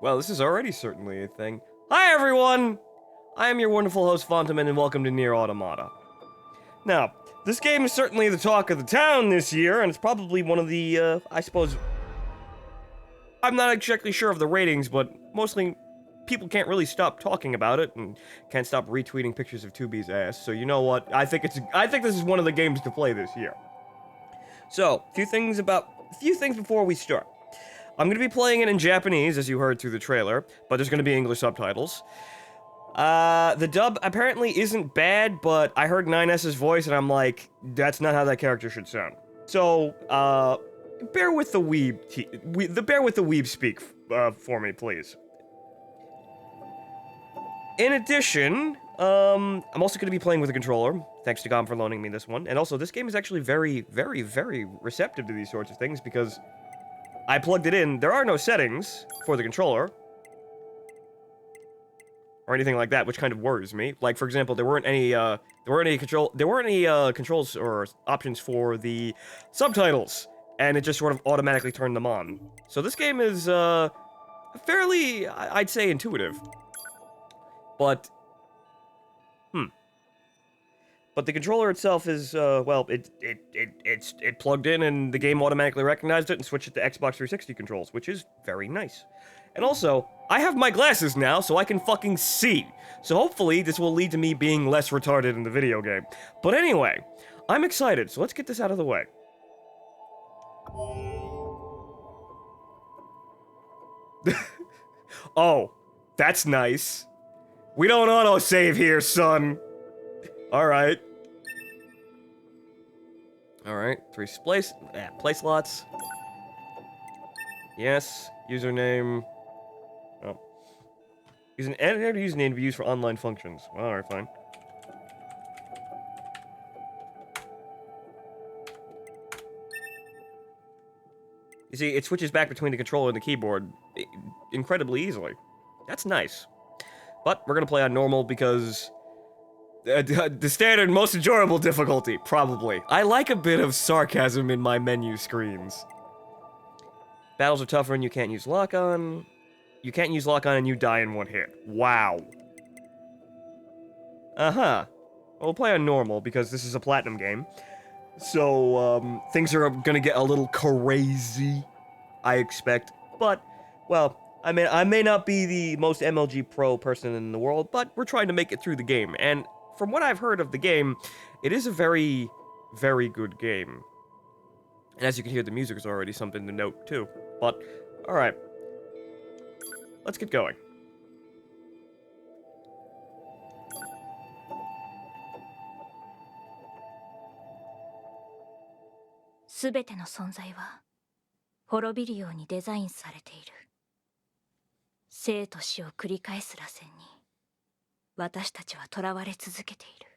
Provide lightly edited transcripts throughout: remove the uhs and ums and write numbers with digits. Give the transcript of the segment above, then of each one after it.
Well, this is already certainly a thing. Hi, everyone! I am your wonderful host, Fontaman, and welcome to Nier Automata. Now, this game is certainly the talk of the town this year, and it's probably one of the, I suppose... I'm not exactly sure of the ratings, but mostly people can't really stop talking about it, and can't stop retweeting pictures of 2B's ass, so you know what? I think this is one of the games to play this year. So, a few things before we start. I'm gonna be playing it in Japanese, as you heard through the trailer, but there's gonna be English subtitles. The dub apparently isn't bad, but I heard 9S's voice and I'm like, that's not how that character should sound. So, bear with the weeb speak, for me, please. In addition, I'm also gonna be playing with a controller, thanks to GOM for loaning me this one, and also this game is actually very, very, very receptive to these sorts of things, because I plugged it in. There are no settings for the controller or anything like that, which kind of worries me. Like, for example, there weren't any controls or options for the subtitles, and it just sort of automatically turned them on. So this game is fairly, I'd say, intuitive. But But the controller itself is, well, it plugged in and the game automatically recognized it and switched it to Xbox 360 controls, which is very nice. And also, I have my glasses now, so I can fucking see. So hopefully this will lead to me being less retarded in the video game. But anyway, I'm excited, so let's get this out of the way. Oh, that's nice. We don't auto-save here, son. Alright. Alright, 3 place slots. Yes, username. Oh. Use an editor username to be used for online functions. Well, alright, fine. You see, it switches back between the controller and the keyboard incredibly easily. That's nice. But we're gonna play on normal because... the standard most enjoyable difficulty, probably. I like a bit of sarcasm in my menu screens. Battles are tougher and you can't use lock-on. You can't use lock-on and you die in one hit. Wow. Uh-huh. Well, we'll play on normal because this is a platinum game. So, things are gonna get a little crazy, I expect. But, well, I may not be the most MLG pro person in the world, but we're trying to make it through the game, and from what I've heard of the game, it is a very, very good game. And as you can hear, the music is already something to note, too. But, alright. Let's get going. Everyの存在は滅びるようにデザインされている。生と死を繰り返す螺旋に私たちは囚われ続けている。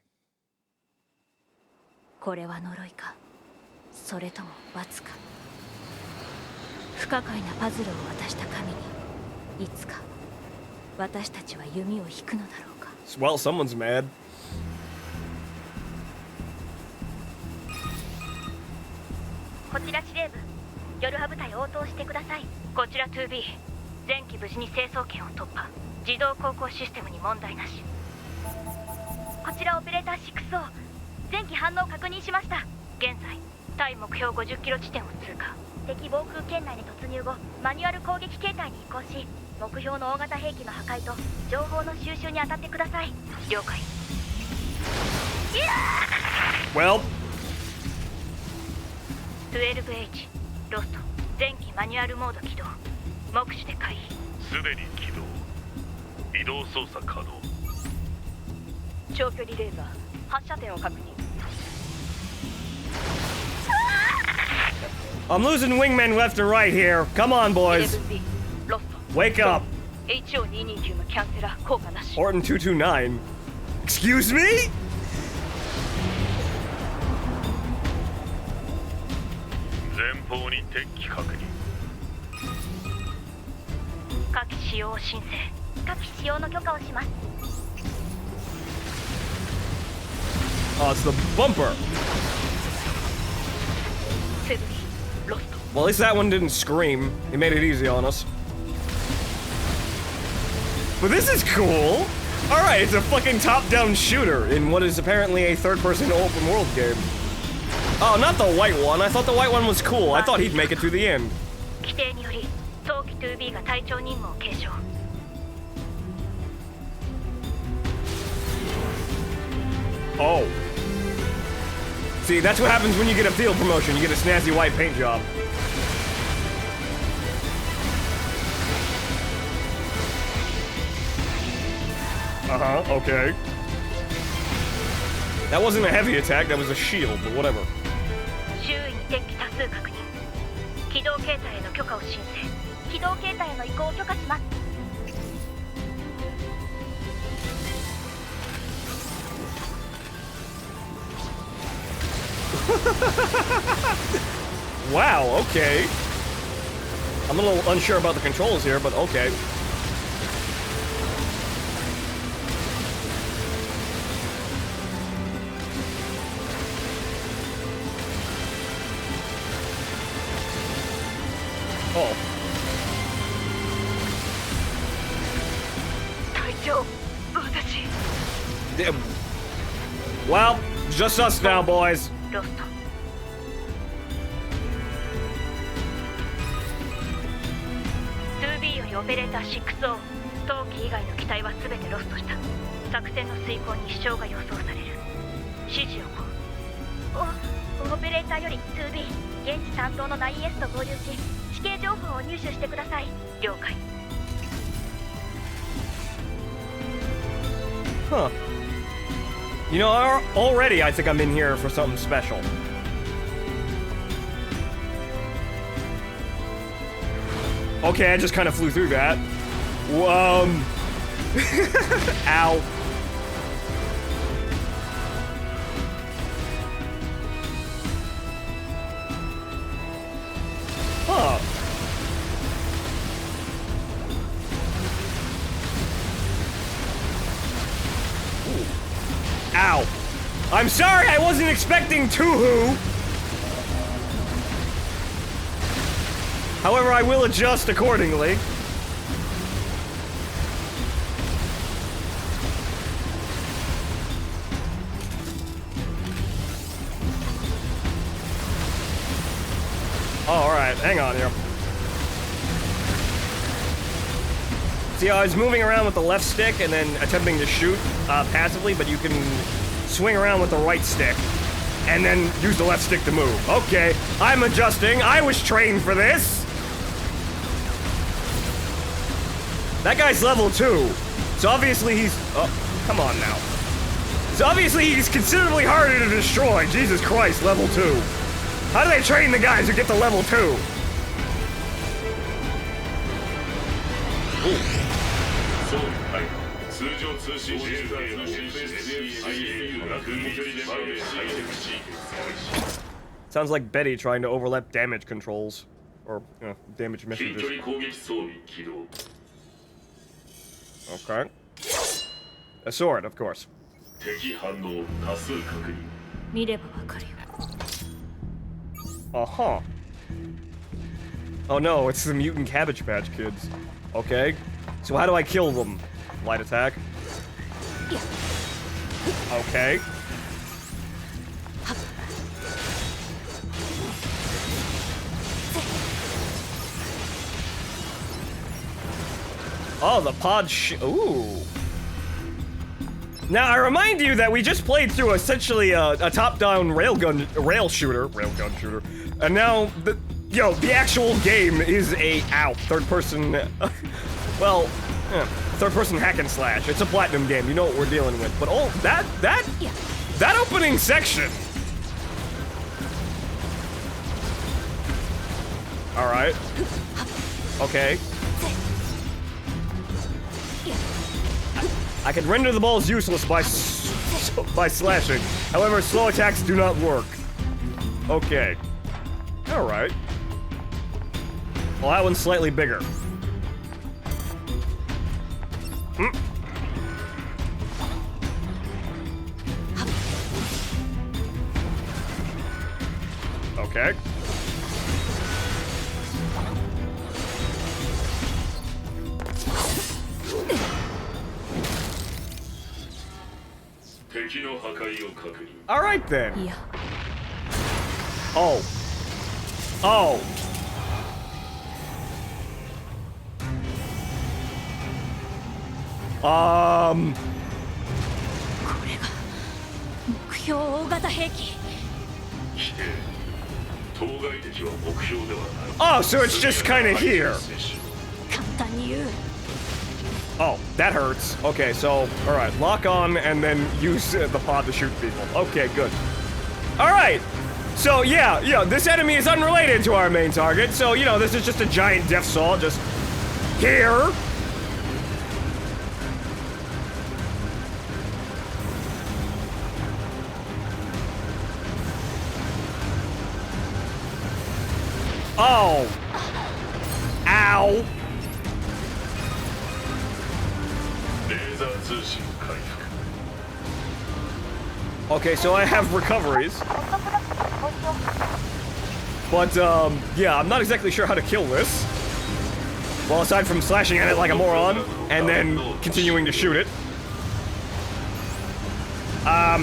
これは呪いか、それとも罰か。不可解なパズルを渡した神にいつか私たちは弓を引くのだろうか。Well, someone's mad. こちら司令部、YoRHa部隊応答してください。こちら 2B、前期無事に成層圏を突破。自動航行システムに問題なし。こちらオペレーター 6O、 前期反応確認しました。現在対目標50キロ地点を通過。敵防空圏内に突入後、マニュアル攻撃形態に移行し、目標の大型兵器の破壊と情報の収集に当たってください。了解。Well, 12H、ロスト、前期マニュアルモード起動。目視で回避。すでに起動。移動操作可能。長距離レーザー発射点を確認。I'm losing wingmen left and right here. Come on, boys. Wake up. HO229 のキャンセラー効果なし。Orton 229. Excuse me? 前方に敵機確認。火器使用を申請。火器使用の許可をします。Oh, it's the bumper. セブリー、ロスト。Well, at least that one didn't scream. He made it easy on us. But this is cool. All right, it's a fucking top-down shooter in what is apparently a third-person open-world game. Oh, not the white one. I thought the white one was cool. I thought he'd make it through the end. 規定により早期 2B が隊長任務を継承。Oh. See, that's what happens when you get a field promotion. You get a snazzy white paint job. Uh-huh, okay. That wasn't a heavy attack, that was a shield, but whatever. 周囲に敵機多数確認。機動形態への許可を申請。機動形態への移行を許可します。 Wow, okay. I'm a little unsure about the controls here, but okay. Oh. 隊長、私。 Well, just us now, boys. ロスト。 2B よりオペレーター6を冬季以外の機体は全てロストした。作戦の遂行に支障が予想される。指示をオペレーターより 2B 現地担当の 9S と合流し地形情報を入手してください。了解。 Huh. You know, already I think I'm in here for something special. Okay, I just kind of flew through that. Ow. Huh. Ooh. Ow. I'm sorry, I wasn't expecting Tuhu. However, I will adjust accordingly. Oh, alright, hang on here. See, I was moving around with the left stick and then attempting to shoot passively, but you can swing around with the right stick and then use the left stick to move. Okay, I'm adjusting. I was trained for this. That guy's level 2, so obviously he's... Oh, come on now. So obviously he's considerably harder to destroy. Jesus Christ, level 2. How do they train the guys who get to level 2? Ooh. Sounds like Betty trying to overlap damage controls. Or, you know, damage messages. Okay. A sword, of course. 見ればわかるよ。 Uh-huh. Oh no, it's the mutant Cabbage Patch Kids. Okay. So how do I kill them? Light attack. Okay. Oh, the pod ooh. Now, I remind you that we just played through essentially a top-down rail shooter, and now, the actual game is a, third-person, well, third-person hack and slash. It's a platinum game, you know what we're dealing with, but oh, that opening section. Alright. Okay. I can render the balls useless by slashing. However, slow attacks do not work. Okay. Alright. Well, that one's slightly bigger. Okay. 敵の破壊を確認。 All right then. いや Oh. Oh. これが目標大型兵器。否定。当該敵は目標ではない。 Oh, so it's just kind of here. 簡単に言う。 Oh, that hurts. Okay, so, alright, lock on and then use the pod to shoot people. Okay, good. Alright, so yeah, this enemy is unrelated to our main target, so, you know, this is just a giant death saw, just here. Oh. Ow. レーザー通信回復。 Okay, so I have recoveries. But, yeah, I'm not exactly sure how to kill this. Well, aside from slashing at it like a moron, and then continuing to shoot it. How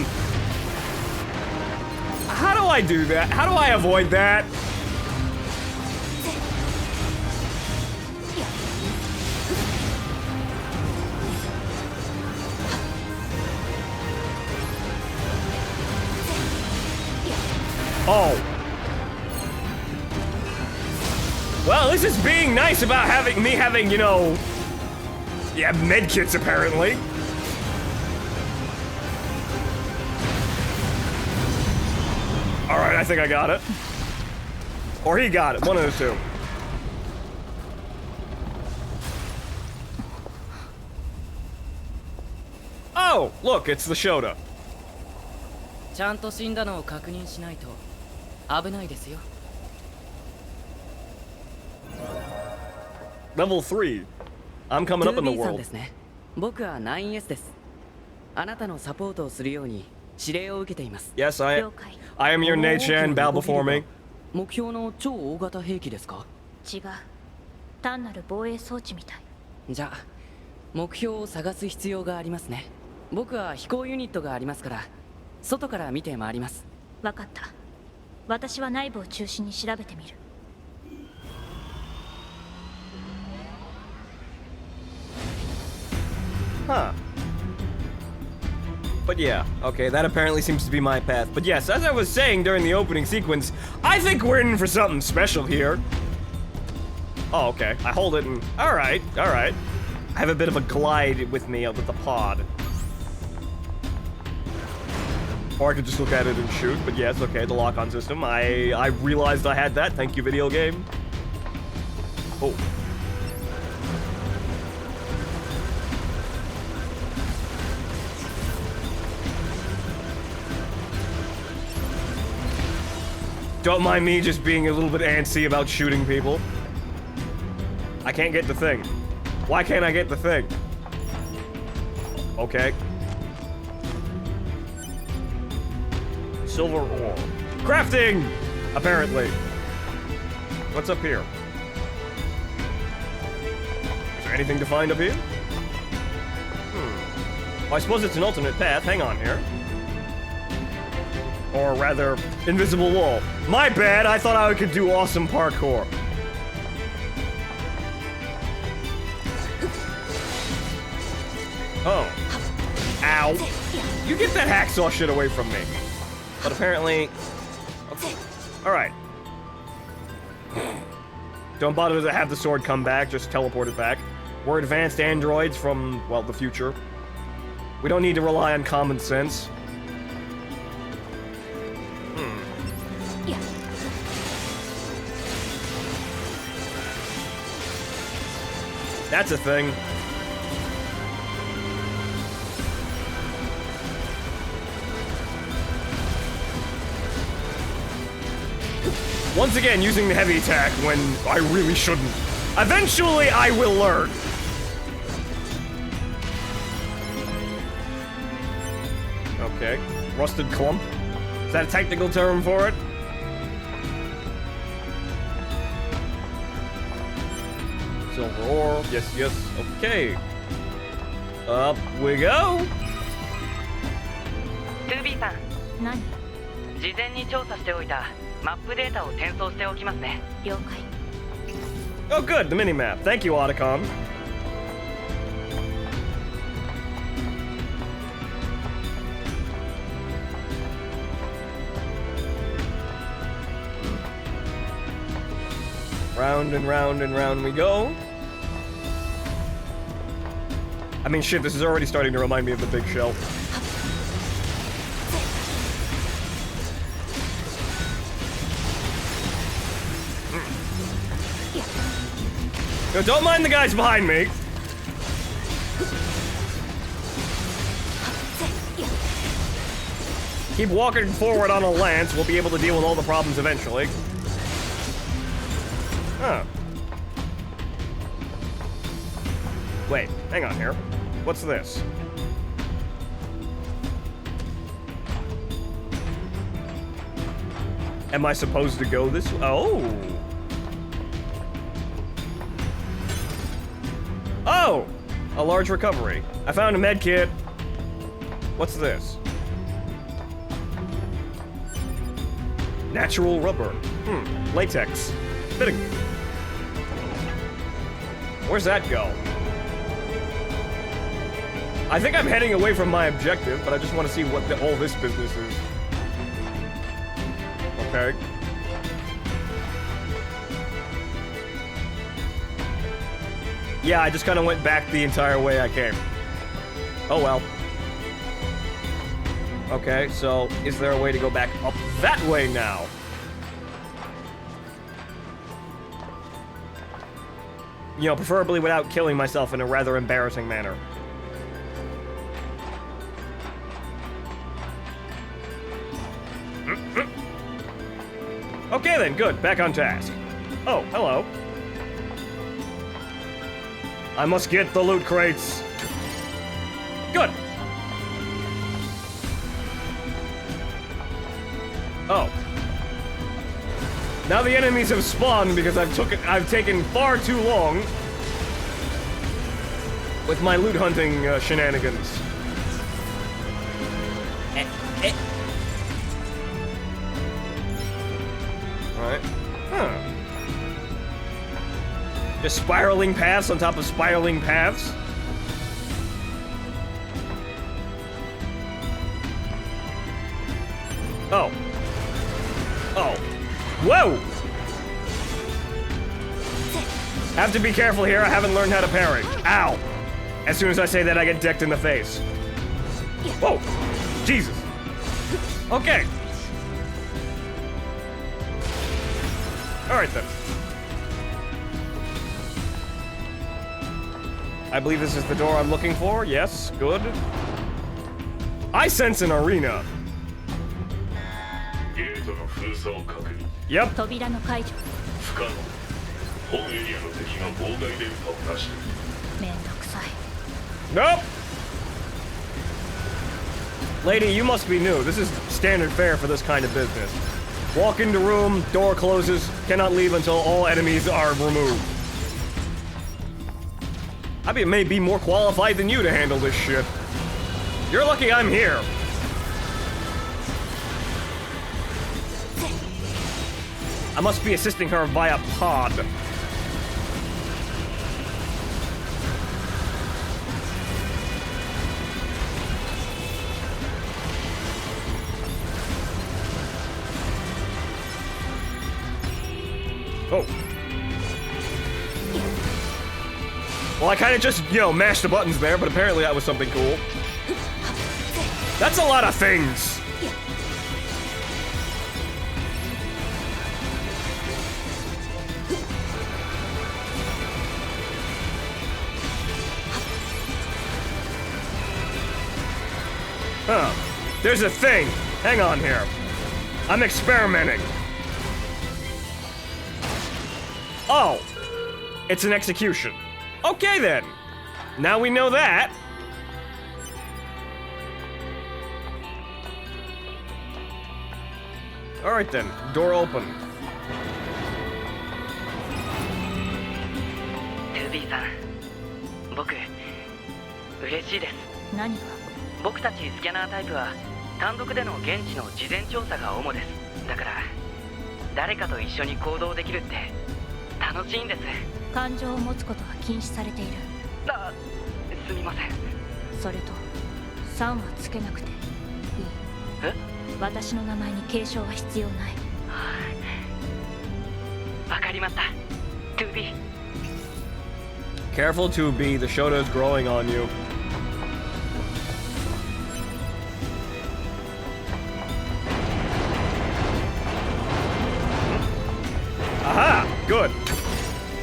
do I do that? How do I avoid that? Oh. Well, this is being nice about having you know, yeah, medkits apparently. All right, I think I got it. Or he got it, one of the two. Oh, look, it's the Shota. ちゃんと死んだのを確認しないと危ないですよ。 Level 3. I'm coming up in the 2B さん world. ですね。僕は 9S です。あなたのサポートをするように指令を受けています。 Yes, 了解。 I am your Nei-chan, bow before me. 目標の超大型兵器ですか？違う。単なる防衛装置みたい。じゃあ目標を探す必要がありますね。僕は飛行ユニットがありますから外から見て回ります。わかった。私は内部を中心に調べてみる。 Huh. But yeah, okay, that apparently seems to be my path. But yes, as I was saying during the opening sequence, I think we're in for something special here. Oh, okay. I hold it and... Alright, alright. I have a bit of a glide with me with the pod. Or I could just look at it and shoot, but yes, okay, the lock-on system. I realized I had that. Thank you, video game. Oh. Don't mind me just being a little bit antsy about shooting people. I can't get the thing. Why can't I get the thing? Okay. Silver ore. Crafting! Apparently. What's up here? Is there anything to find up here? Well, I suppose it's an alternate path. Hang on here. Or rather, invisible wall. My bad, I thought I could do awesome parkour. Oh. Ow. You get that hacksaw shit away from me. But apparently... Okay. Alright. Don't bother to have the sword come back, just teleport it back. We're advanced androids from, well, the future. We don't need to rely on common sense. That's a thing. Once again, using the heavy attack when I really shouldn't. Eventually, I will learn. Okay. Rusted clump. Is that a technical term for it? Silver ore. Yes, yes. Okay. Up we go. 2B さん、何？事前に調査しておいたマップデータを転送しておきますね。了解。 Oh, good, the minimap. Thank you, Otacon. Round and round and round we go. I mean, shit, this is already starting to remind me of the big shell. No, don't mind the guys behind me. Keep walking forward on a lance. We'll be able to deal with all the problems eventually. Huh. Wait, hang on here. What's this? Am I supposed to go this way? Oh! Oh! A large recovery. I found a med kit. What's this? Natural rubber. Latex. Fitting. Where's that go? I think I'm heading away from my objective, but I just want to see what all this business is. Okay. Yeah, I just kind of went back the entire way I came. Oh well. Okay, so is there a way to go back up that way now? You know, preferably without killing myself in a rather embarrassing manner. Okay then, good. Back on task. Oh, hello. I must get the loot crates. Good. Oh. Now the enemies have spawned because I've taken far too long with my loot hunting shenanigans. Alright. Huh. Just spiraling paths on top of spiraling paths. Oh. Oh. Whoa! Have to be careful here, I haven't learned how to parry. Ow! As soon as I say that, I get decked in the face. Whoa! Jesus. Okay. Alright then. I believe this is the door I'm looking for. Yes, good. I sense an arena. Yep. 扉の解除。不可能。本エリアの敵が妨害電波を出している。めんどくさい。Nope. Lady, you must be new. This is standard fare for this kind of business. Walk into room, door closes, cannot leave until all enemies are removed. I may be more qualified than you to handle this shit. You're lucky I'm here. I must be assisting her via pod. Oh. Well, I kind of just, you know, mashed the buttons there, but apparently that was something cool. That's a lot of things. Huh. There's a thing. Hang on here. I'm experimenting. Oh. It's an execution. Okay then. Now we know that. Alright then. Door open. 2B さん、僕嬉しいです。何が？僕たちスキャナータイプは単独での現地の事前調査が主です。だから誰かと一緒に行動できるって楽しいんです。感情を持つことは禁止されている。すみません。それと3はつけなくていい。え？私の名前に継承は必要ない。わかりました。 2B。 Careful 2B, the Shota is growing on you. Aha! Good.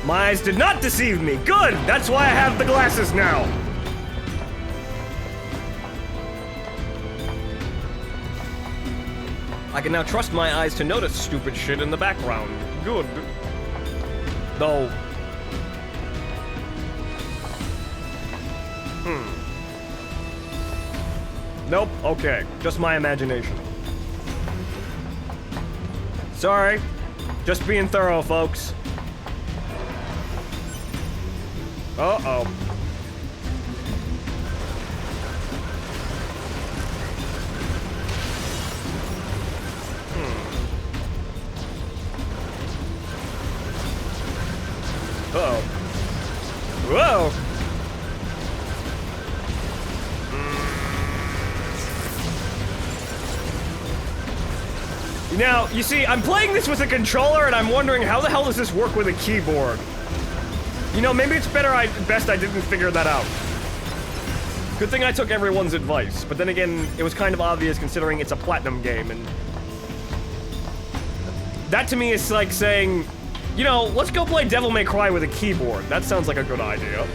My eyes did not deceive me. Good! That's why I have the glasses now. I can now trust my eyes to notice stupid shit in the background. Good. Though. Nope. Okay. Just my imagination. Sorry. Just being thorough, folks. Uh-oh. Uh-oh. Whoa! Now, you see, I'm playing this with a controller, and I'm wondering how the hell does this work with a keyboard? You know, maybe it's best I didn't figure that out. Good thing I took everyone's advice, but then again, it was kind of obvious considering it's a platinum game, and... That to me is like saying, you know, let's go play Devil May Cry with a keyboard. That sounds like a good idea.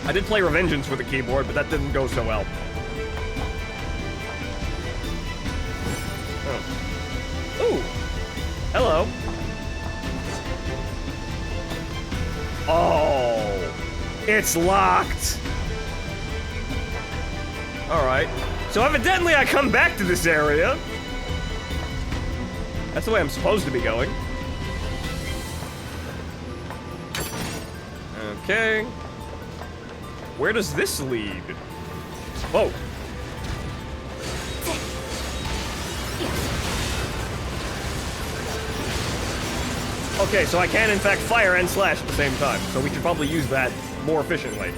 I did play Revengeance with a keyboard, but that didn't go so well. Ooh. Hello. Oh. It's locked. Alright. So evidently I come back to this area. That's the way I'm supposed to be going. Okay. Where does this lead? Whoa. Okay, so I can in fact fire and slash at the same time, so we should probably use that more efficiently.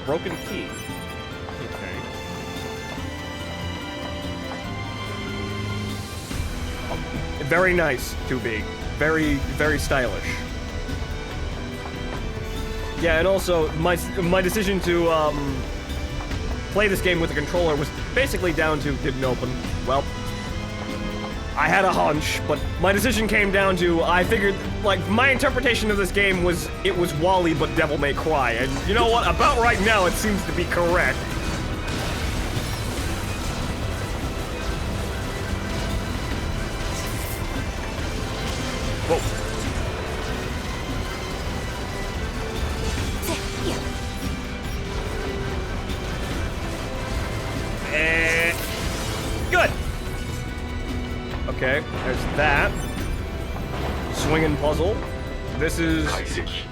Broken key. Okay. Oh, very nice, 2B. Very, very stylish. Yeah, and also, my decision to, play this game with a controller was basically down to didn't open. Well, I had a hunch, but my decision came down to, I figured, like, my interpretation of this game was, it was Wally but Devil May Cry, and you know what, about right now it seems to be correct. Whoa. Good! Okay, there's that. Swinging puzzle. This is... 解析。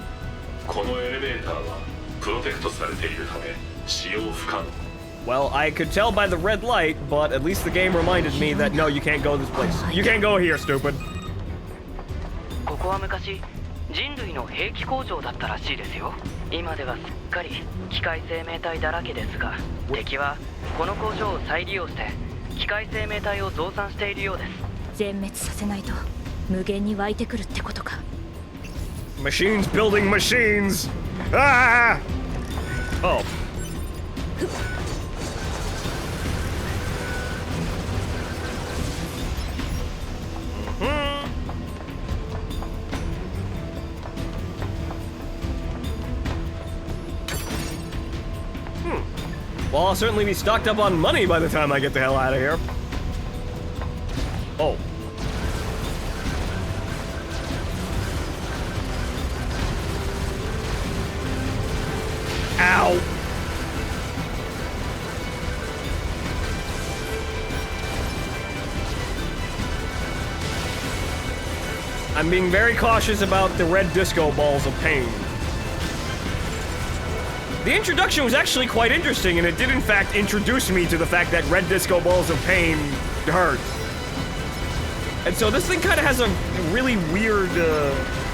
このエレベーターはプロテクトされているため使用不可能。 Well, I could tell by the red light, but at least the game reminded me that no, you can't go this place. You can't go here, stupid. ここは昔人類の兵器工場だったらしいですよ。今ではすっかり機械生命体だらけですが、敵はこの工場を再利用して機械生命体を増産しているようです。全滅させないと無限に湧いてくるってことか。Machines building machines! Ah! Oh. Well, I'll certainly be stocked up on money by the time I get the hell out of here. Oh. Ow! I'm being very cautious about the red disco balls of pain. The introduction was actually quite interesting, and it did in fact introduce me to the fact that red disco balls of pain hurt. And so this thing kind of has a really weird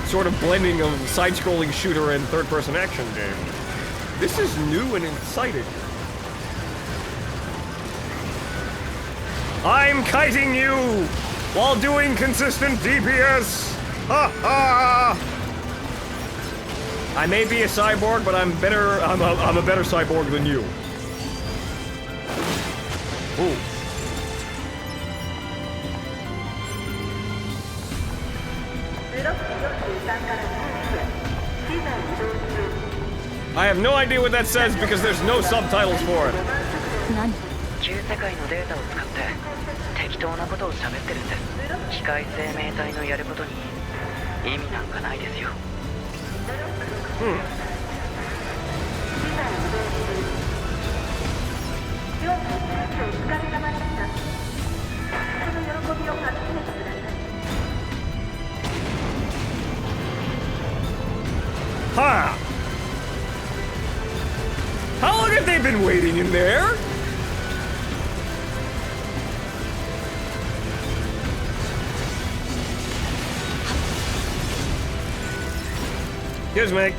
sort of blending of side-scrolling shooter and third-person action game. This is new and exciting. I'm kiting you while doing consistent DPS. Ha ha! I may be a cyborg, but I'm better. I'm a better cyborg than you. Ooh. I have no idea what that says because there's no subtitles for it. 旧世界のデータを使って適当なことを喋ってるんです。機械生命体のやることに意味なんかないですよ。Ha! How long have they been waiting in there? Excuse me.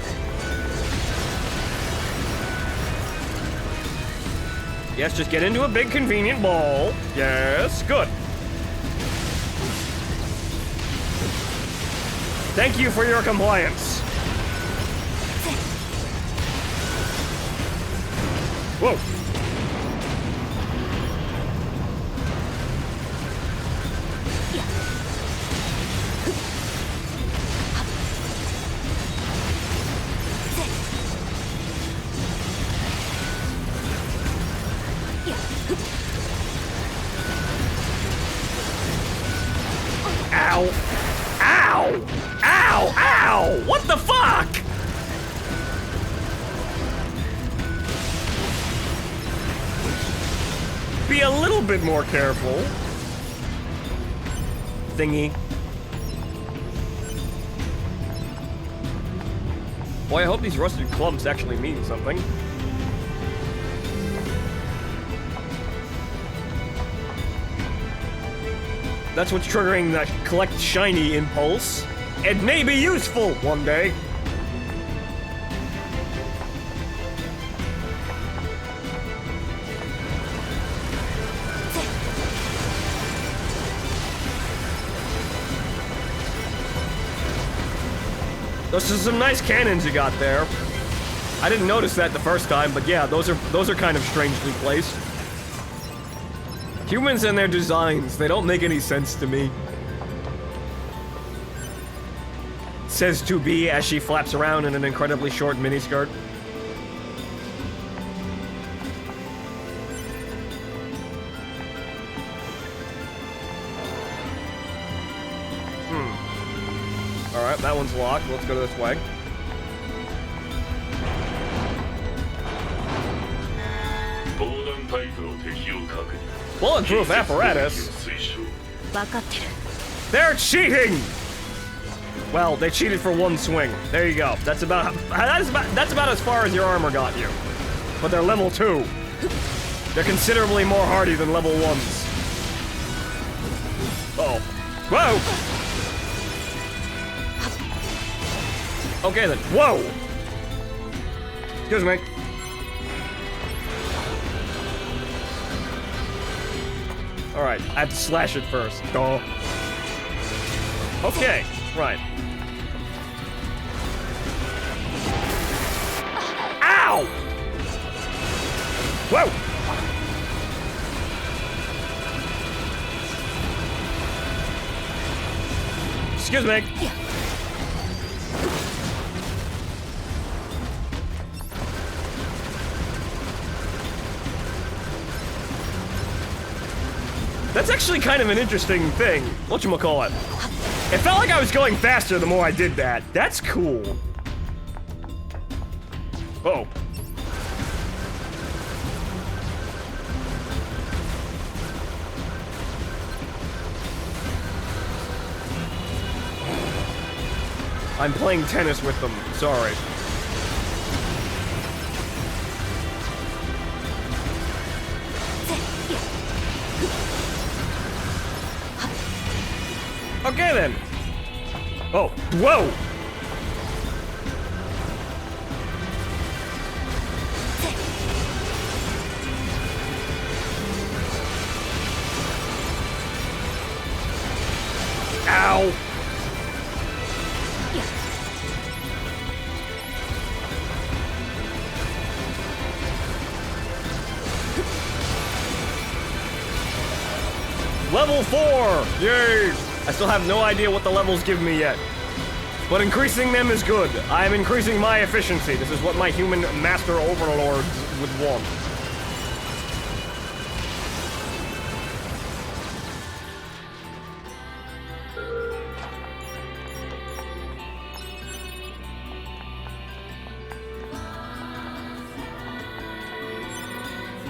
Yes, just get into a big convenient ball. Yes, good. Thank you for your compliance. Whoa. Ow! Ow! Ow! Ow! What the fuck? Be a little bit more careful. Thingy. Boy, I hope these rusted clumps actually mean something. That's what's triggering that collect shiny impulse. It may be useful one day. Those are some nice cannons you got there. I didn't notice that the first time, but yeah, those are kind of strangely placed. Humans and their designs, they don't make any sense to me. Says to be as she flaps around in an incredibly short miniskirt. Alright, that one's locked. Let's go this way. Bulletproof apparatus? They're cheating! Well, they cheated for one swing. There you go. That's about as far as your armor got you. But they're level 2. They're considerably more hardy than level 1s. Uh-oh. Whoa! Okay then. Whoa! Excuse me. Alright, I have to slash it first. Duh. Okay, right. Ow! Whoa! Excuse me. That's actually kind of an interesting thing. Whatchamacallit? It felt like I was going faster the more I did that. That's cool. Oh. I'm playing tennis with them. Sorry. Okay then. Oh, whoa! Ow! Level 4! Yay! I still have no idea what the levels give me yet. But increasing them is good. I am increasing my efficiency. This is what my human master overlords would want.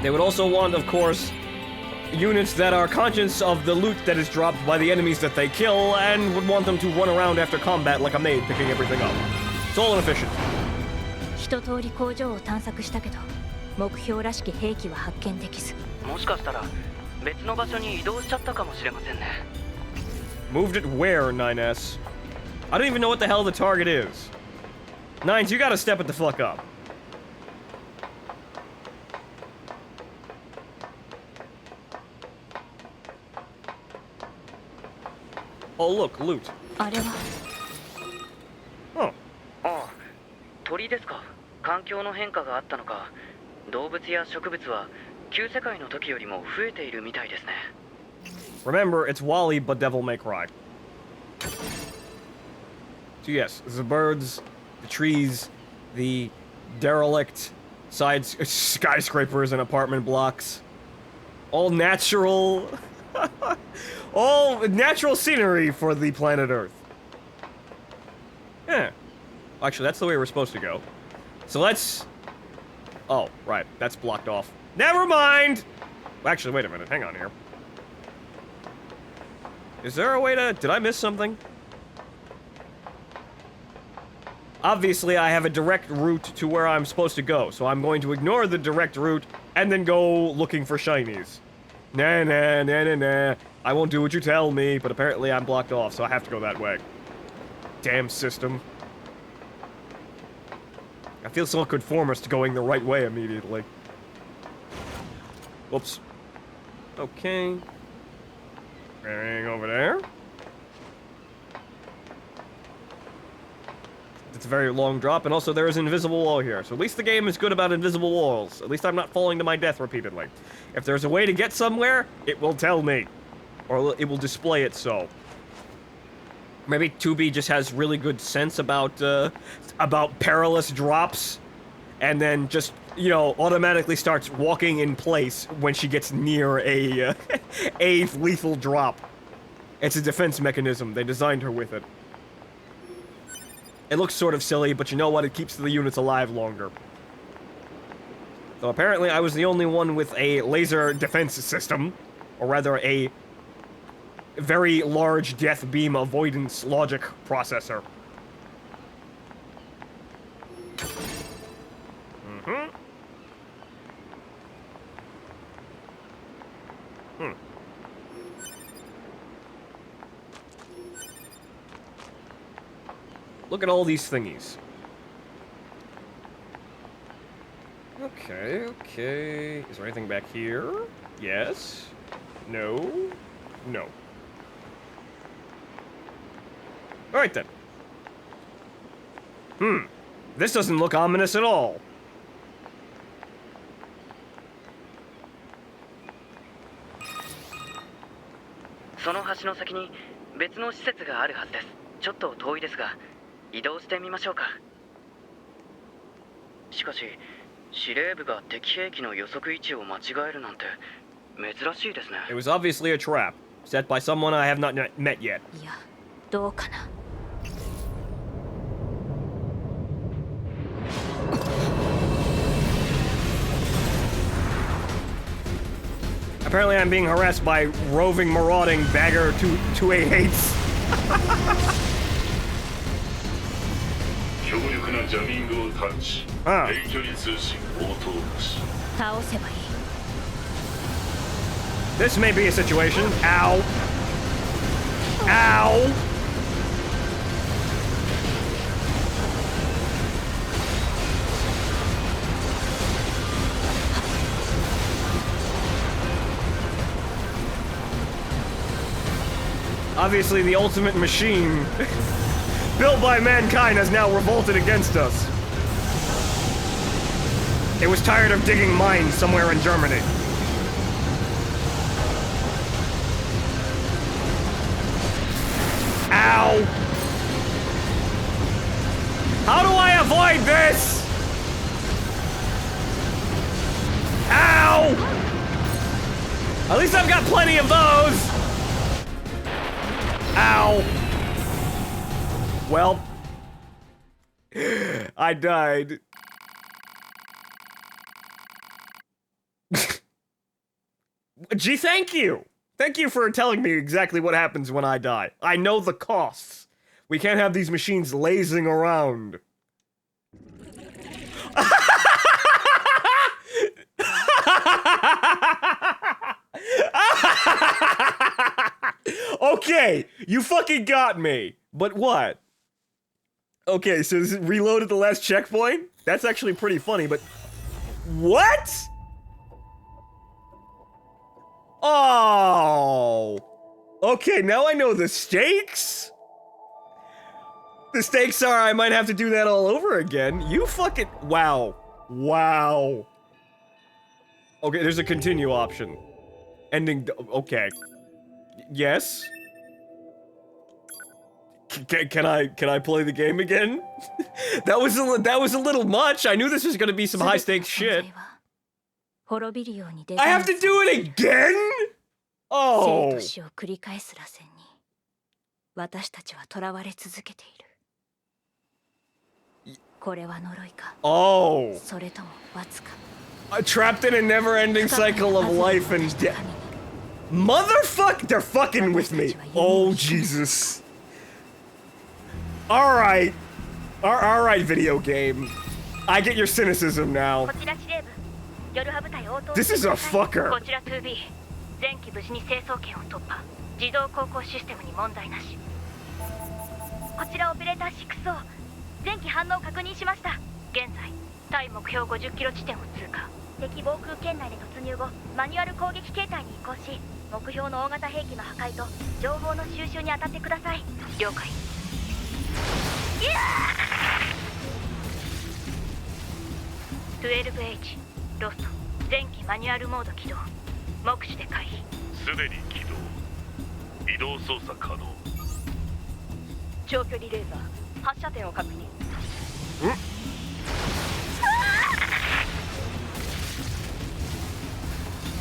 They would also want, of course, units that are conscious of the loot that is dropped by the enemies that they kill, and would want them to run around after combat like a maid picking everything up. It's all inefficient. 一通り工場を探索したけど、目標らしき兵器は発見できず。もしかしたら別の場所に移動しちゃったかもしれませんね。Moved it where, 9S? I don't even know what the hell the target is. 9s, you gotta step it the fuck up. Oh, look, loot. あれは Oh. ああ、鳥ですか。環境の変化があったのか。動物や植物は旧世界の時よりも増えているみたいですね。Remember, it's Wally, but Devil May Cry. So yes, the birds, the trees, the derelict skyscrapers and apartment blocks. All natural... all natural scenery for the planet Earth. Yeah. Actually, that's the way we're supposed to go. So let's... Oh, right. That's blocked off. Never mind! Actually, wait a minute. Hang on here. Is there a way to... Did I miss something? Obviously, I have a direct route to where I'm supposed to go, so I'm going to ignore the direct route and then go looking for shinies. Nah, nah, nah, nah, nah. I won't do what you tell me, but apparently I'm blocked off, so I have to go that way. Damn system. I feel so conformist to going the right way immediately. Whoops. Okay. Going over there. It's a very long drop, and also there is an invisible wall here. So at least the game is good about invisible walls. At least I'm not falling to my death repeatedly. If there's a way to get somewhere, it will tell me. Or it will display it so. Maybe 2B just has really good sense about perilous drops, and then just, you know, automatically starts walking in place when she gets near a lethal drop. It's a defense mechanism. They designed her with it. It looks sort of silly, but you know what? It keeps the units alive longer. So apparently I was the only one with a laser defense system, or rather a very large death beam avoidance logic processor. Mm-hmm. Look at all these thingies. Okay, okay. Is there anything back here? Yes. No. No. Alright then. This doesn't look ominous at all.その橋の先に別の施設があるはずです。ちょっと遠いですが、移動してみましょうか。しかし、司令部が敵兵器の予測位置を間違えるなんて珍しいですね。It was obviously a trap, set by someone I have not met yet. いや、どうかな。Apparently I'm being harassed by roving, marauding bagger 2A8s. 強力なジャミングを探知。遠距離通信応答なし。倒せばいい。This may be a situation. Ow. Ow! Obviously, the ultimate machine, built by mankind, has now revolted against us. It was tired of digging mines somewhere in Germany. Ow! How do I avoid this? Ow! At least I've got plenty of those. Ow! Well, I died. Gee, thank you! Thank you for telling me exactly what happens when I die. I know the costs. We can't have these machines lazing around. Okay, you fucking got me. But what? Okay, so is it reloaded the last checkpoint? That's actually pretty funny, but... What? Oh! Okay, now I know the stakes? The stakes are I might have to do that all over again. You fucking... Wow. Wow. Okay, there's a continue option. Ending... Okay. Yes? Can I play the game again? that was a little much. I knew this was gonna be some high stakes shit. I have to do it again? Oh. Oh. Trapped in a never-ending cycle of life and death. Motherfuck! They're fucking with me. Oh, Jesus. Alright. Alright, video game. I get your cynicism now. This is a fucker.12H ロスト前期マニュアルモード起動目視で回避すでに起動移動操作可能長距離レーザー発射点を確認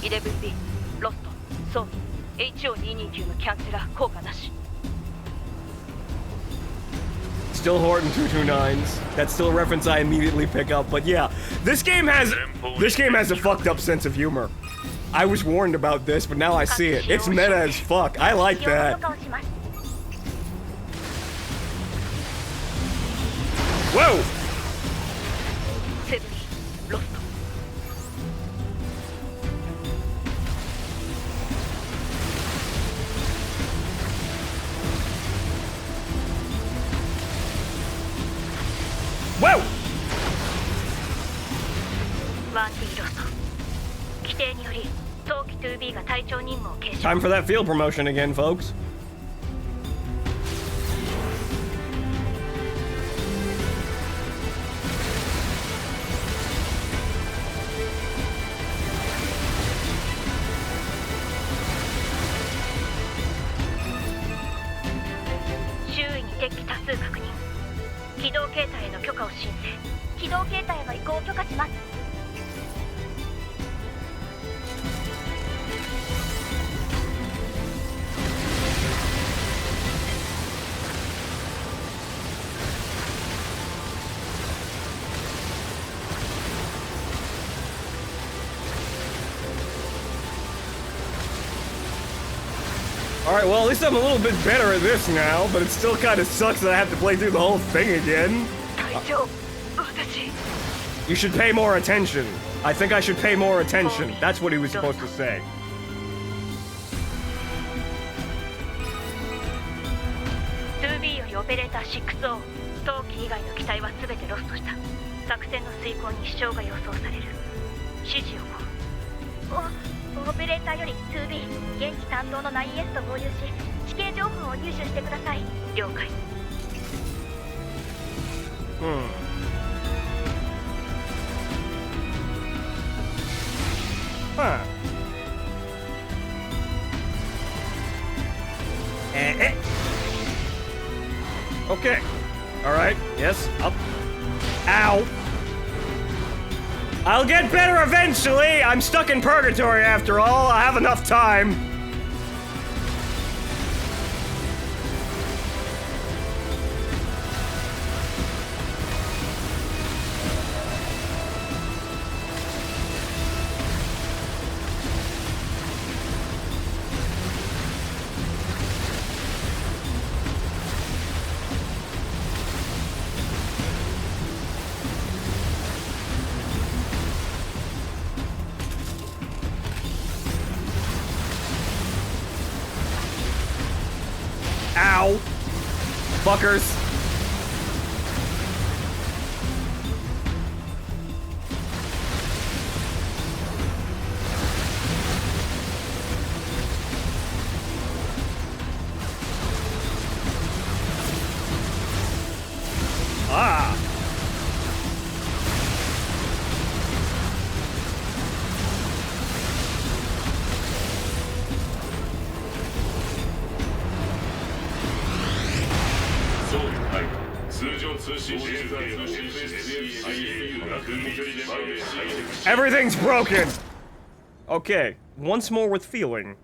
11B ロスト装備 HO229 のキャンセラー効果なしStill Horton 229s. That's still a reference I immediately pick up, but yeah, this game has a fucked up sense of humor. I was warned about this, but now I see it. It's meta as fuck. I like that. Whoa! Whoa! Time for that field promotion again, folks. Alright, well, at least I'm a little bit better at this now, but it still kind of sucks that I have to play through the whole thing again. You should pay more attention. I think I should pay more attention. That's what he was supposed to say. ペレーター 6O 当機以外の機体は全てロストした。作戦の遂行に支障が予想される。指示をオペレーターより 2B 現地担当の 9S と合流し地形情報を入手してください。了解。Huh. Okay. Alright. Yes. Up. Ow. I'll get better eventually! I'm stuck in purgatory after all. I have enough time. Ow! Fuckers. Ah! Everything's broken! Okay, once more with feeling.